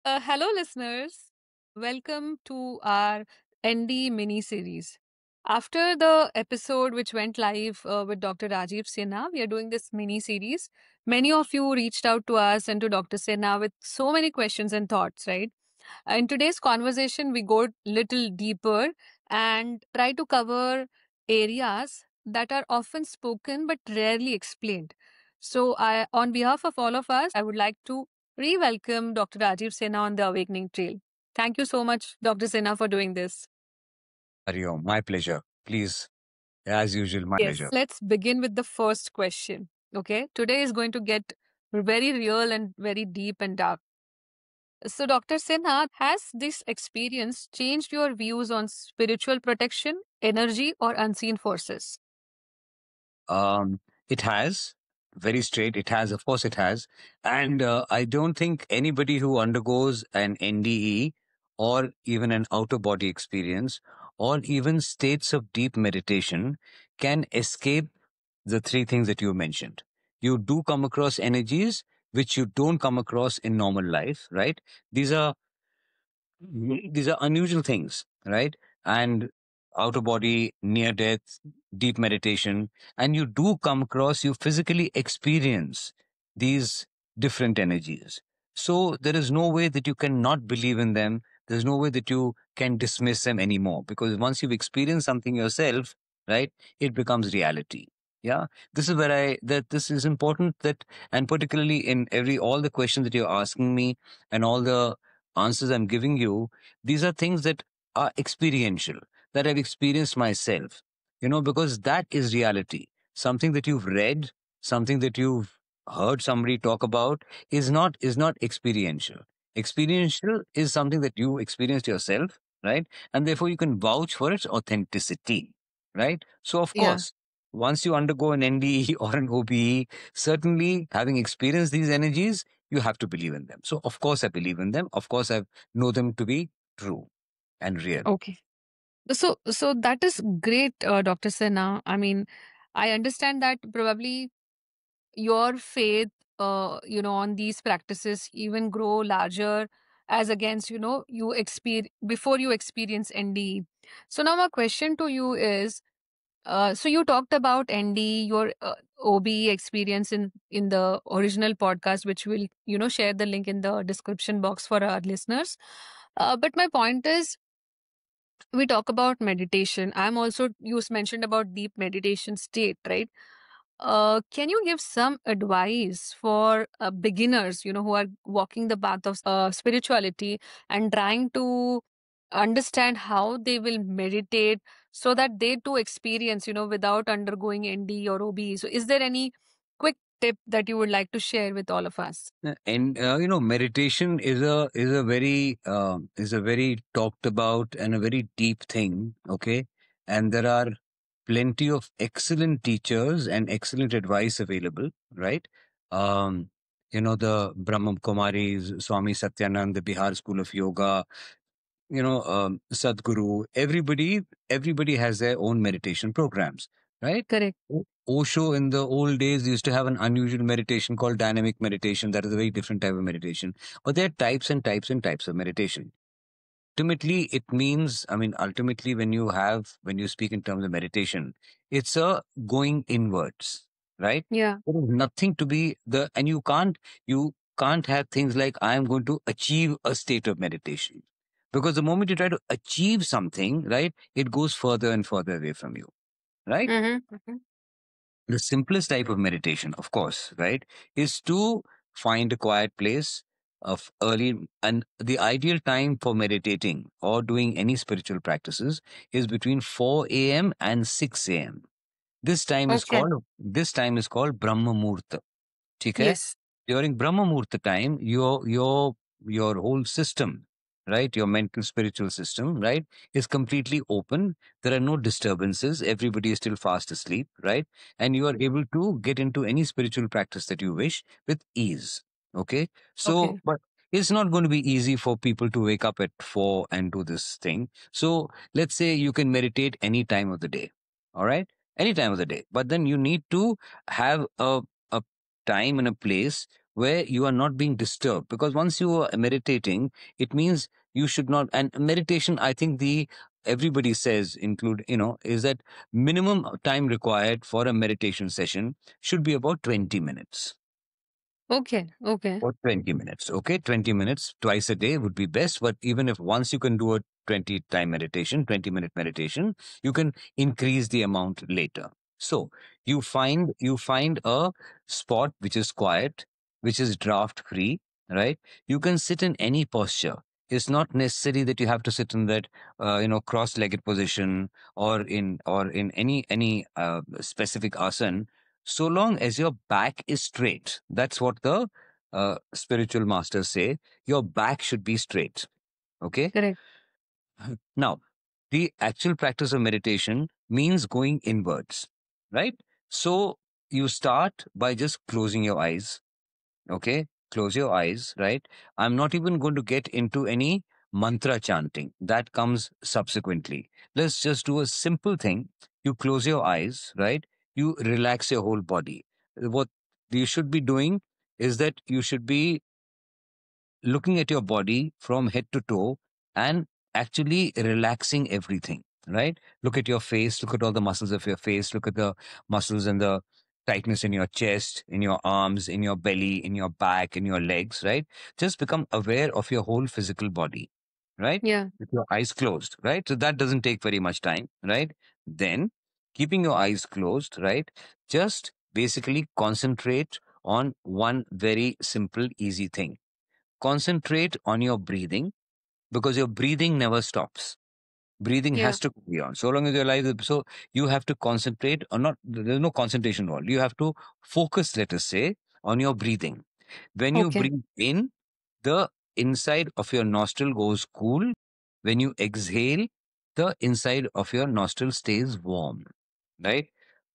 Hello, listeners. Welcome to our ND mini series. After the episode which went live with Dr. Rajiv Sinha, we are doing this mini series. Many of you reached out to us and to Dr. Sinha with so many questions and thoughts, right? In today's conversation, we go little deeper and try to cover areas that are often spoken but rarely explained. On behalf of all of us, I would like to re-welcome Dr. Rajiv Sinha on the Awakening Trail. Thank you so much, Dr. Sinha, for doing this. Hariom, my pleasure. Please, as usual, my Yes, pleasure. let's begin with the first question. Okay, today is going to get very real and very deep and dark. So, Dr. Sinha, has this experience changed your views on spiritual protection, energy, or unseen forces? Um, it has very straight. It has, of course, it has, and I don't think anybody who undergoes an NDE or even an outer body experience or even states of deep meditation can escape the three things that you mentioned. You do come across energies which you don't come across in normal life, right? These are these are unusual things, right? And out of body, near death, deep meditation, and you do come across, you physically experience these different energies. So there is no way that you cannot believe in them. There's no way that you can dismiss them anymore, because once you've experienced something yourself, right, it becomes reality. Yeah, this is where that this is important, that, and particularly in every all the questions that you're asking me and all the answers I'm giving you, these are things that are experiential, that I've experienced myself, because that is reality. Something that you've read, something that you've heard somebody talk about is not experiential. Experiential is something that you experienced yourself, right? And therefore you can vouch for its authenticity, right? So of Yeah. course, once you undergo an NDE or an OBE, certainly having experienced these energies, you have to believe in them. So of course I believe in them. Of course I know them to be true and real. Okay. So that is great, Dr. Sinha. I mean, I understand that probably your faith, on these practices even grow larger as against, you experience before you experience NDE. So now my question to you is, so you talked about ND, your OBE experience in the original podcast, which will share the link in the description box for our listeners. But my point is, we talk about meditation. I'm also you mentioned about deep meditation state, right? Can you give some advice for beginners, who are walking the path of spirituality and trying to understand how they will meditate so that they too experience, without undergoing ND or OB? So, is there any quick tip that you would like to share with all of us? And meditation is a very talked about and a very deep thing. Okay, and there are plenty of excellent teachers and excellent advice available. Right. Um, the Brahma Kumaris, Swami Satyanand, the Bihar School of Yoga, Sadhguru, everybody has their own meditation programs, right? Correct. Osho in the old days used to have an unusual meditation called dynamic meditation. That is a very different type of meditation. But there are types and types and types of meditation. Ultimately, it means, ultimately, when you speak in terms of meditation, it's a going inwards, right? Yeah. There is nothing to be and you can't have things like, I am going to achieve a state of meditation. Because the moment you try to achieve something, right, it goes further and further away from you, right? Mm-hmm. The simplest type of meditation, of course, right, is to find a quiet place of early, and the ideal time for meditating or doing any spiritual practices is between 4 a.m. and 6 a.m. Okay. This time is called Brahma Muhurta. ठीक है? Yes. During Brahma Muhurta time, your whole system, right, your mental spiritual system, right, is completely open. There are no disturbances. Everybody is still fast asleep, right, and you are able to get into any spiritual practice that you wish with ease. Okay, so Okay. but it's not going to be easy for people to wake up at 4 and do this thing. So let's say you can meditate any time of the day. All right, any time of the day, but then you need to have a time and a place where you are not being disturbed, because once you are meditating, it means you should not. And meditation, I think the everybody says, include, is that minimum time required for a meditation session should be about 20 minutes. Okay. Okay. For 20 minutes. Okay. 20 minutes twice a day would be best. But even if once you can do a 20-minute meditation, you can increase the amount later. So you find a spot which is quiet, which is draft free, right? You can sit in any posture. It's not necessary that you have to sit in that cross-legged position, or in any specific asana, so long as your back is straight. That's what the spiritual masters say. Your back should be straight. Okay. Correct. Now, the actual practice of meditation means going inwards, right? So you start by just closing your eyes. Okay. Close your eyes, right? I'm not even going to get into any mantra chanting. That comes subsequently. Let's just do a simple thing. You close your eyes, right? You relax your whole body. What you should be doing is that you should be looking at your body from head to toe and actually relaxing everything, right? Look at your face, look at all the muscles of your face, look at the muscles and the tightness in your chest, in your arms, in your belly, in your back, in your legs, right? Just become aware of your whole physical body, right? Yeah. With your eyes closed, right? So that doesn't take very much time, right? Then, keeping your eyes closed, right? Just basically concentrate on one very simple, easy thing. Concentrate on your breathing, because your breathing never stops. Breathing Yeah. has to be on so long as you're alive. So you have to concentrate, or not, there's no concentration at all. You have to focus, let us say, on your breathing. When you Okay. breathe in, the inside of your nostril goes cool. When you exhale, the inside of your nostril stays warm, right?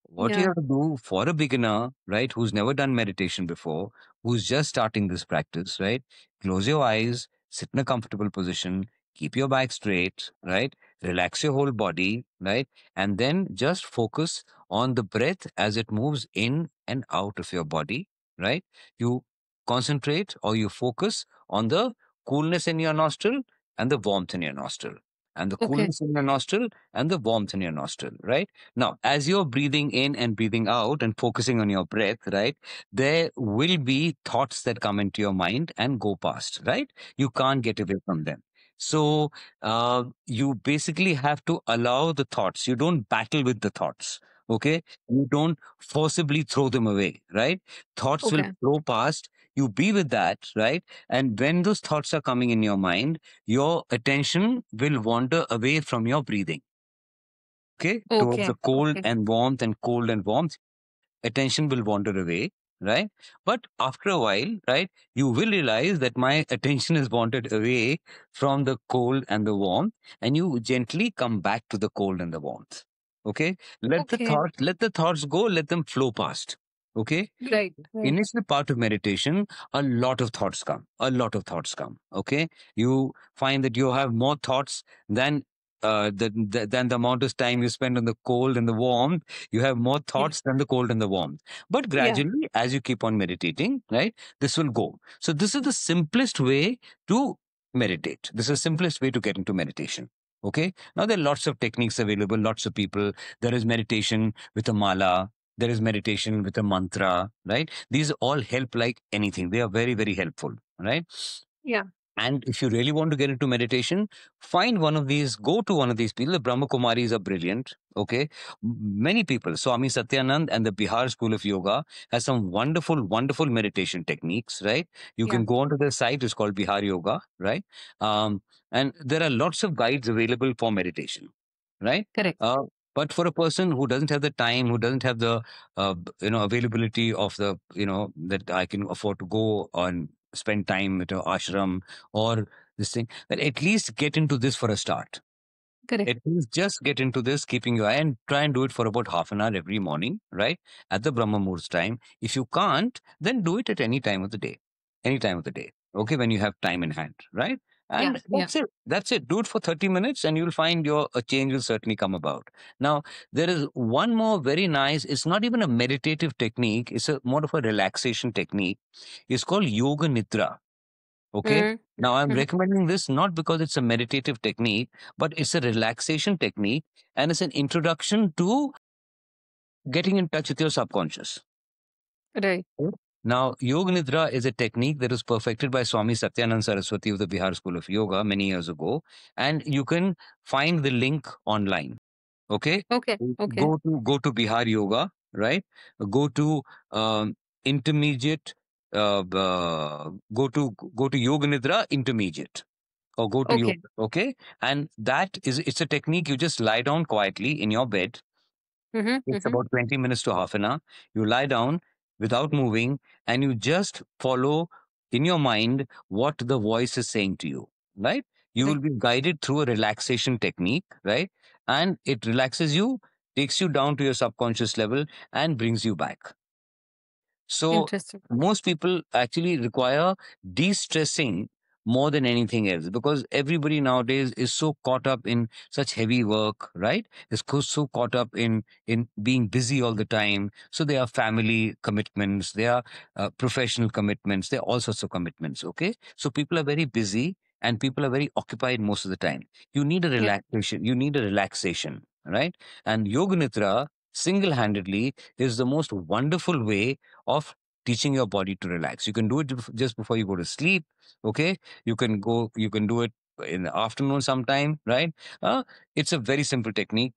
What you Yeah. have to do for a beginner, right, who's never done meditation before, who's just starting this practice, right? Close your eyes, sit in a comfortable position, keep your back straight, right? Relax your whole body, right? And then just focus on the breath as it moves in and out of your body, right? You concentrate, or you focus on the coolness in your nostril and the warmth in your nostril, and the Okay. coolness in your nostril and the warmth in your nostril, right? Now, as you're breathing in and breathing out and focusing on your breath, right, there will be thoughts that come into your mind and go past, right? You can't get away from them. So, you basically have to allow the thoughts. You don't battle with the thoughts. Okay. You don't forcibly throw them away, right? Thoughts will Okay. flow past. You be with that, right? And when those thoughts are coming in your mind, your attention will wander away from your breathing, okay, towards Okay. the cold Okay. and warmth and cold and warmth. Attention will wander away, right? But after a while, right, you will realize that my attention is wandered away from the cold and the warmth, and you gently come back to the cold and the warmth. Okay, Okay. let the thoughts go, let them flow past. Okay. Right. Right. Initial part of meditation, a lot of thoughts come. A lot of thoughts come. Okay, you find that you have more thoughts than than the amount of time you spend on the cold and the warmth. You have more Yeah. thoughts than the cold and the warmth. But Yeah. gradually, as you keep on meditating, right, this will go. So this is the simplest way to meditate. This is the simplest way to get into meditation. Okay. Now there are lots of techniques available. Lots of people. There is meditation with a mala. There is meditation with a mantra, right? These all help like anything. They are very, very helpful, right? Yeah. And if you really want to get into meditation, find one of these, go to one of these people. The Brahma Kumaris are brilliant. Okay. Many people, Swami Satyanand and the Bihar School of Yoga has some wonderful, wonderful meditation techniques, right? You Yeah. can go onto their site, it's called Bihar Yoga, right? And there are lots of guides available for meditation, right? Correct. Uh, but for a person who doesn't have the time, who doesn't have the availability of the that I can afford to go and spend time at an ashram or this thing, then at least get into this for a start. Correct. At least just get into this, keeping your eye, and try and do it for about half an hour every morning, right? At the Brahma Muhurt's time. If you can't, then do it at any time of the day. Any time of the day. Okay, when you have time in hand, right? Yeah. And Yeah. that's it. That's it. Do it for 30 minutes and you'll find your a change will certainly come about. Now, there is one more very nice, it's not even a meditative technique, it's a more of a relaxation technique. It's called Yoga Nidra. Okay. Mm-hmm. Now, I'm Mm-hmm. recommending this not because it's a meditative technique, but it's a relaxation technique and it's an introduction to getting in touch with your subconscious. Right. Mm. Now, Yoga Nidra is a technique that was perfected by Swami Satyanand Saraswati of the Bihar School of Yoga many years ago. And you can find the link online. Okay. Okay. Okay. Go to Bihar Yoga, right? Go to intermediate, go to Yoga Nidra intermediate or go to yoga. Okay. Okay. And it's a technique. You just lie down quietly in your bed. Mm-hmm. It's Mm-hmm. about 20 minutes to half an hour. You lie down without moving and you just follow in your mind what the voice is saying to you, right? You will Right. be guided through a relaxation technique, right? And it relaxes you, takes you down to your subconscious level and brings you back. So Interesting. most people actually require de-stressing more than anything else because everybody nowadays is so caught up in such heavy work, right? Is so caught up in being busy all the time. So there are family commitments, there are professional commitments, there are all sorts of commitments. Okay, so people are very busy and people are very occupied most of the time. You need a Yeah. relaxation. You need a relaxation, right? And Yoga Nidra single-handedly is the most wonderful way of teaching your body to relax. You can do it just before you go to sleep. Okay. You can do it in the afternoon sometime, right? It's a very simple technique.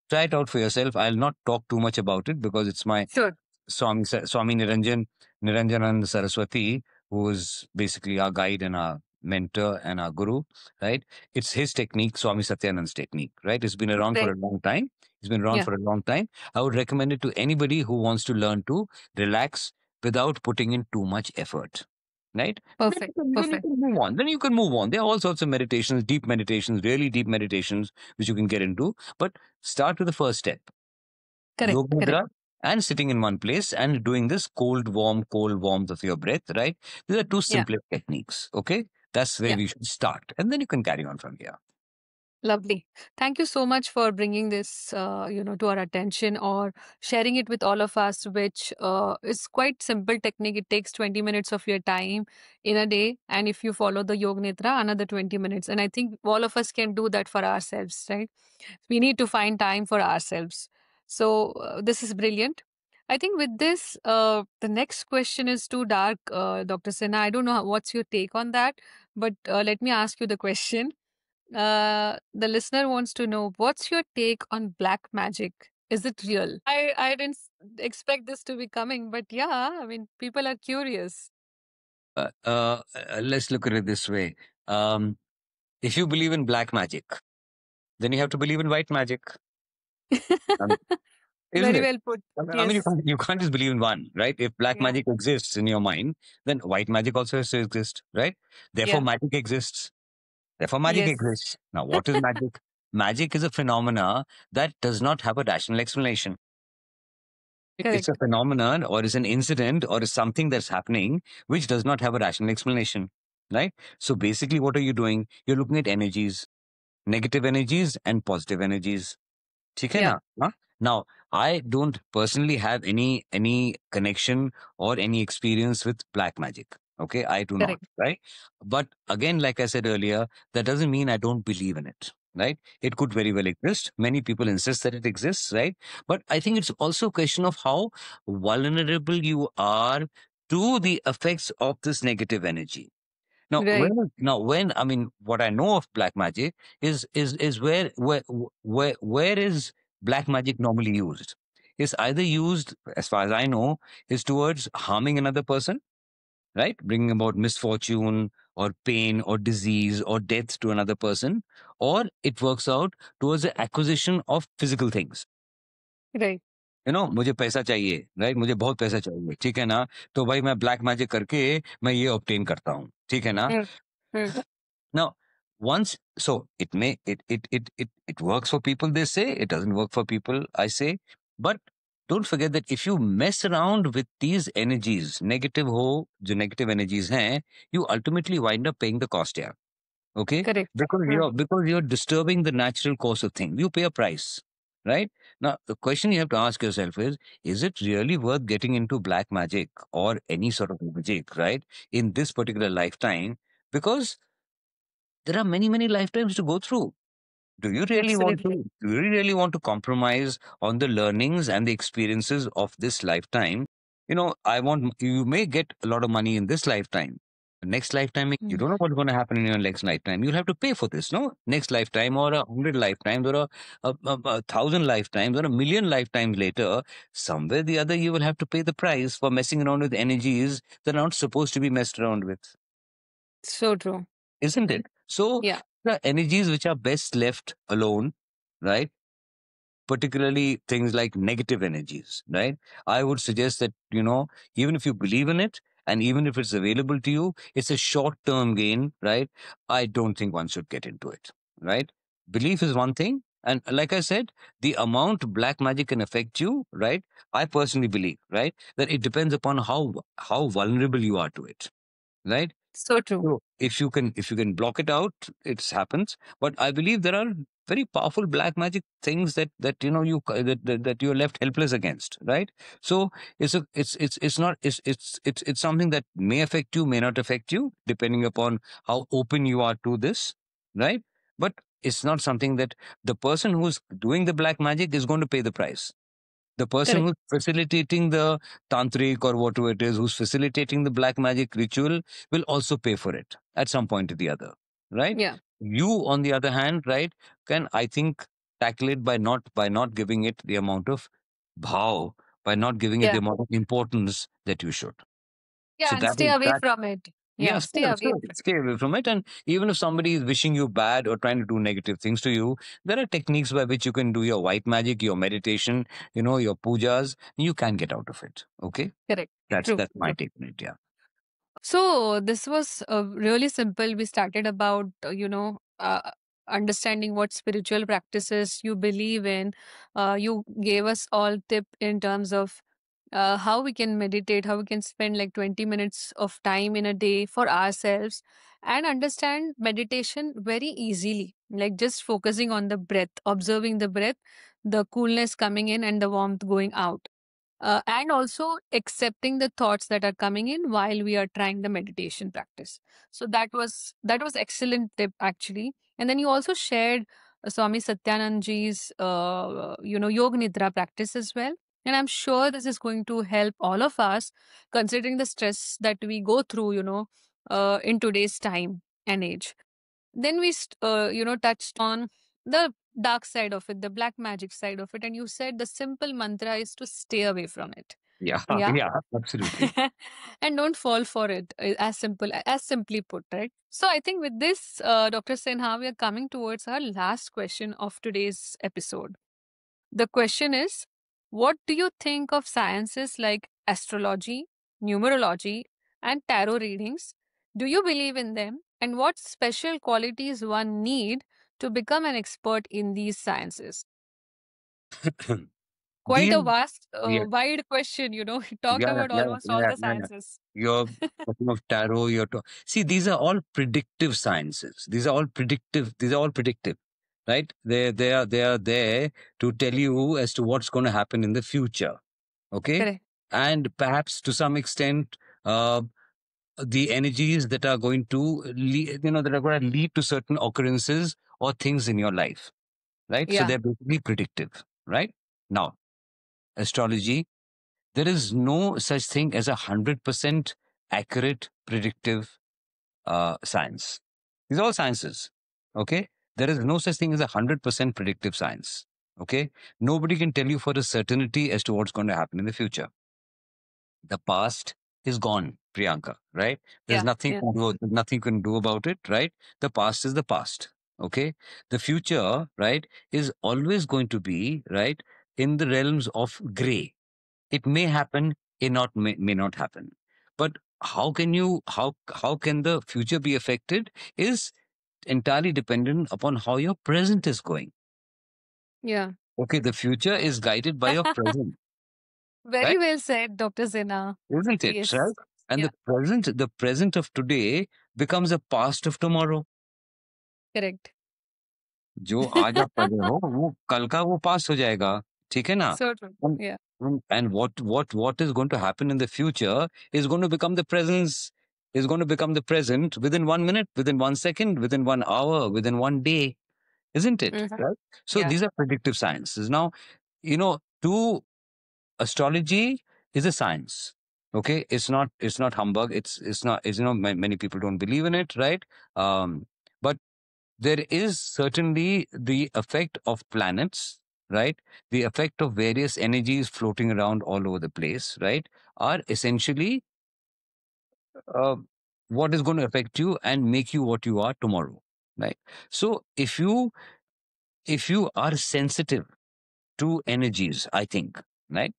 Try it out for yourself. I'll not talk too much about it because it's my Sure. Swami Niranjanand Saraswati, who is basically our guide and our mentor and our guru, right? It's his technique, Swami Satyanand's technique, right? It's been around for Right. a long time. It's been around Yeah. for a long time. I would recommend it to anybody who wants to learn to relax without putting in too much effort, right? Perfect. Then you Perfect. can move on. Then you can move on. There are all sorts of meditations, deep meditations, really deep meditations, which you can get into. But start with the first step, Correct. Yoga Correct. Nidra, and sitting in one place and doing this cold warmth of your breath, right? These are two Yeah. simple techniques. Okay. That's where Yeah. we should start. And then you can carry on from here. Lovely. Thank you so much for bringing this, to our attention or sharing it with all of us, which is quite simple technique. It takes 20 minutes of your time in a day. And if you follow the Yoga Nidra, another 20 minutes. And I think all of us can do that for ourselves, right? We need to find time for ourselves. So this is brilliant. I think with this, the next question is too dark, Dr. Sinha. I don't know what's your take on that, but let me ask you the question. The listener wants to know what's your take on black magic? Is it real? I didn't expect this to be coming, but yeah, I mean, people are curious. Let's look at it this way. Um, if you believe in black magic, then you have to believe in white magic, um, isn't Very it? well put. I mean, Yes, you can't just believe in one, right? If black yeah, magic exists in your mind, then white magic also has to exist, right? Therefore, yeah, magic exists. Therefore, magic yes, exists. Now, what is magic? Magic is a phenomena that does not have a rational explanation. It's a correct. phenomenon or is an incident or is something that's happening which does not have a rational explanation, right? So basically, what are you doing? You're looking at energies, negative energies and positive energies. ठीक है Yeah, ना? Huh? Now, I don't personally have any connection or any experience with black magic. Okay, I do not, correct. right? But again, like I said earlier, that doesn't mean I don't believe in it, right? It could very well exist. Many people insist that it exists, right? But I think it's also a question of how vulnerable you are to the effects of this negative energy. Right, When I mean, what I know of black magic is where is black magic normally used? Is either used, as far as I know, is towards harming another person, right? Bringing about misfortune or pain or disease or death to another person, or it works out towards the acquisition of physical things. right. मुझे पैसा चाहिए, right? मुझे बहुत पैसा चाहिए, ठीक है ना? तो भाई मैं ब्लैक मैजिक करके मैं ये ऑब्टेन करता हूँ, ठीक है ना? Mm, mm, Now, once so it works for people, they say it doesn't work for people, I say. But don't forget that if you mess around with these energies, negative ho, जो negative energies हैं, you ultimately wind up paying the cost here. Okay, Correct. because Huh. you're disturbing the natural course of things. You pay a price, right? Now the question you have to ask yourself is it really worth getting into black magic or any sort of magic, right, in this particular lifetime? Because there are many lifetimes to go through. Absolutely. Do you really want to compromise on the learnings and the experiences of this lifetime? You may get a lot of money in this lifetime. The next lifetime, you Mm. don't know what's going to happen in your next lifetime. You'll have to pay for this, no? Next lifetime, or 100 lifetimes, or a thousand lifetimes, or a million lifetimes later, somewhere or the other, you will have to pay the price for messing around with energies that are not supposed to be messed around with, So true. isn't it? So Yeah. the energies which are best left alone, right? Particularly things like negative energies, right? I would suggest that, even if you believe in it and even if it's available to you, it's a short term gain, right? I don't think one should get into it, right? Belief is one thing. And like I said, the amount black magic can affect you, right? I personally believe, right, that it depends upon how vulnerable you are to it, right? So true. So if you can block it out, it happens. But I believe there are very powerful black magic things that that you're left helpless against, right? So it's not it's something that may affect you, may not affect you, depending upon how open you are to this, right? But it's not something that the person who's doing the black magic is going to pay the price. The person Correct. who's facilitating the tantric or whatever it is, who's facilitating the black magic ritual, will also pay for it at some point or the other, right? Yeah. You, on the other hand, right, can, I think, tackle it by not giving it the amount of bhav, by not giving it the Yeah. amount of importance that you should. So Yeah. And that stay is away that. from it. Yeah, Yeah. Stay away. stay away from it. And even if somebody is wishing you bad or trying to do negative things to you, there are techniques by which you can do your white magic, your meditation, your pujas. You can get out of it. Okay, Correct. that's True. that's my True. take on it. Yeah. So this was really simple. We started about, understanding what spiritual practices you believe in. You gave us all tip in terms of how we can meditate, how we can spend like 20 minutes of time in a day for ourselves and understand meditation very easily. Like just focusing on the breath, observing the breath, the coolness coming in and the warmth going out, and also accepting the thoughts that are coming in while we are trying the meditation practice. So that was excellent tip actually. And then you also shared Swami Satyanand ji's Yog Nidra practice as well. And I'm sure this is going to help all of us, considering the stress that we go through, in today's time and age. Then we touched on the dark side of it, the black magic side of it, and you said the simple mantra is to stay away from it. Yeah. Yeah. Yeah. Absolutely. And don't fall for it, as simple as simply put, right? So I think with this, Dr. Sinha, we are coming towards our last question of today's episode. The question is, what do you think of sciences like astrology, numerology, and tarot readings? Do you believe in them? And what special qualities one need to become an expert in these sciences? Quite These, a vast, yeah, wide question, We talked yeah, about yeah, almost all yeah, the yeah, yeah. sciences. You're talking of tarot. See, these are all predictive sciences. These are all predictive, right? They are there to tell you as to what's going to happen in the future. Okay, Correct. and perhaps to some extent, uh, the energies that are going to that are going to lead to certain occurrences or things in your life, right? So Yeah. they're basically predictive, right? Now, astrology, there is no such thing as 100% accurate predictive science. These are all sciences. Okay. There is no such thing as 100% predictive science. Okay. Nobody can tell you for a certainty as to what's going to happen in the future. The past is gone, Priyanka, right? There's Yeah. nothing Yeah. nothing you can do about it, right? The past is the past. Okay. The future, right, is always going to be, right, in the realms of gray. It may happen, may not happen. But how can the future be affected is entirely dependent upon how your present is going. Yeah. Okay, the future is guided by your present, Very right? well said, Dr. Sinha. Isn't it, Yes. right? And Yeah. the present of today becomes a past of tomorrow. Correct. जो आज आप कर रहे हो वो कल का वो पास हो जाएगा, ठीक है ना? So true. And Yeah. and what is going to happen in the future is going to become the presence, is going to become the present within 1 minute, within 1 second, within 1 hour, within 1 day, isn't it? Mhm. Right? So Yeah. these are predictive sciences. Now, to astrology is a science. Okay, it's not humbug. It's not. Many people don't believe in it, right? But there is certainly the effect of planets, right? The effect of various energies floating around all over the place, right? Are essentially uh, what is going to affect you and make you what you are tomorrow, right? So if you are sensitive to energies, I think, right?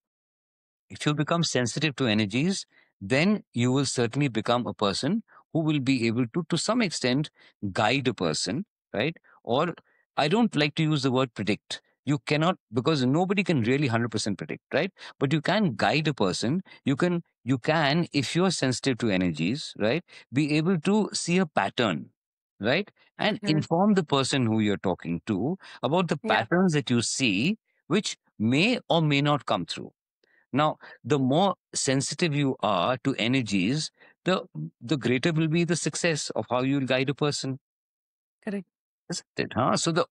If you become sensitive to energies, then you will certainly become a person who will be able to some extent, guide a person, right? Or I don't like to use the word predict. You cannot, because nobody can really 100% predict, right? But you can guide a person. You can, if you're sensitive to energies, right, be able to see a pattern, right? And Mhm. inform the person who you're talking to about the Yeah. patterns that you see, which may or may not come through. Now, the more sensitive you are to energies, the greater will be the success of how you'll guide a person, Correct. isn't it? Huh? So uh,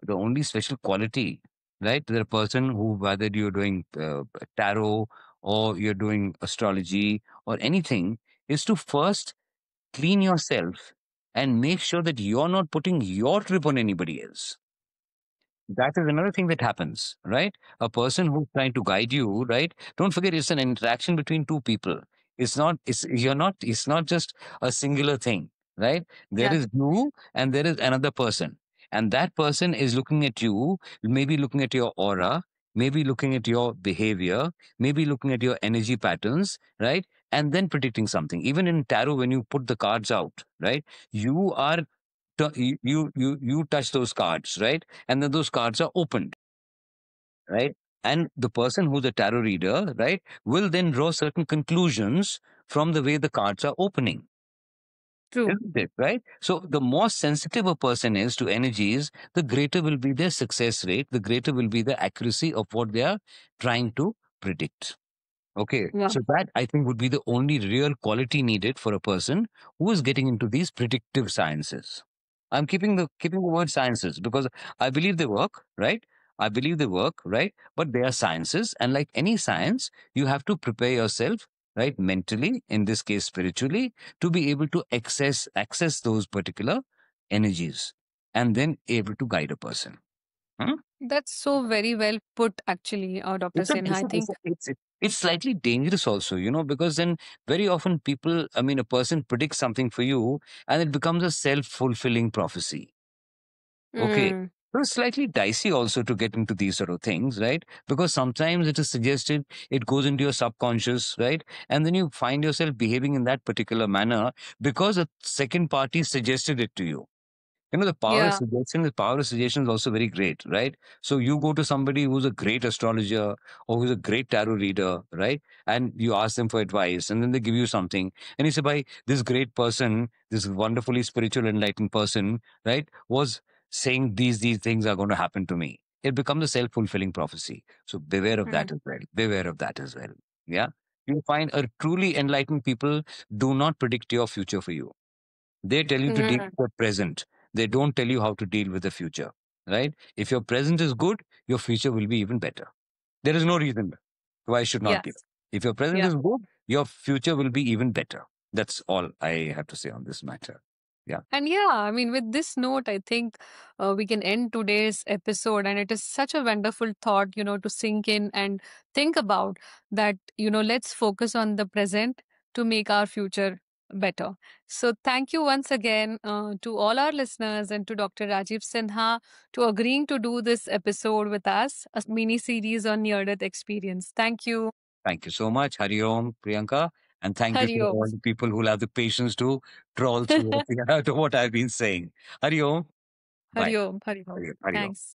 the only special quality, right? The person who, whether you're doing tarot or you're doing astrology or anything, is to first clean yourself and make sure that you're not putting your trip on anybody else. That is another thing that happens, right? A person who's trying to guide you, right? Don't forget, it's an interaction between two people. It's not just a singular thing, right? There Yeah. is you and there is another person. And that person is looking at you, maybe looking at your aura, maybe looking at your behavior, maybe looking at your energy patterns, right? And then predicting something. Even in tarot, when you put the cards out, right? You are you touch those cards, right? And then those cards are opened, right? And the person who's a tarot reader, right, will then draw certain conclusions from the way the cards are opening, True. isn't it? Right? So the more sensitive a person is to energies, the greater will be their success rate, the greater will be the accuracy of what they are trying to predict. Okay, Yeah. so that I think would be the only real quality needed for a person who is getting into these predictive sciences. I'm keeping the word sciences because I believe they work, right? I believe they work, right? But they are sciences, and like any science, you have to prepare yourself, right, mentally, in this case spiritually, to be able to access those particular energies, and then able to guide a person. Hmm? That's so very well put, actually, Dr. It's a, Sinha. it's I a, it's think, a, it's a, it's slightly dangerous also, because then very often people, I mean, a person predicts something for you and it becomes a self-fulfilling prophecy. Okay. mm, So it's slightly dicey also to get into these sort of things, right? Because sometimes it is suggested, it goes into your subconscious, right? And then you find yourself behaving in that particular manner because a second party suggested it to you. yeah, The power of suggestion is also very great, right? So you go to somebody who's a great astrologer or who's a great tarot reader, right? And you ask them for advice and then they give you something. And you say, by this great person, this wonderfully spiritual, enlightened person, right, was saying these things are going to happen to me. It becomes a self-fulfilling prophecy. So beware of that mm, as well. Beware of that as well. Yeah. You find a truly enlightened people do not predict your future for you. They tell you to deal mm, with the present. They don't tell you how to deal with the future, right? If your present is good, your future will be even better. There is no reason why it should not be. yes, If your present yeah. is good, your future will be even better. That's all I have to say on this matter. Yeah. And yeah, I mean, with this note, I think we can end today's episode. And it is such a wonderful thought, to sink in and think about that, let's focus on the present to make our future better. So, thank you once again to all our listeners and to Dr. Rajiv Sinha to agreeing to do this episode with us, a mini series on near death experience. Thank you. Thank you so much, Hari Om, Priyanka. And thank you Hari to Om. all the people who will have the patience to troll through to what I've been saying. Hari Om. Hari Bye. Om. Hari Om. Hari Om. Thanks.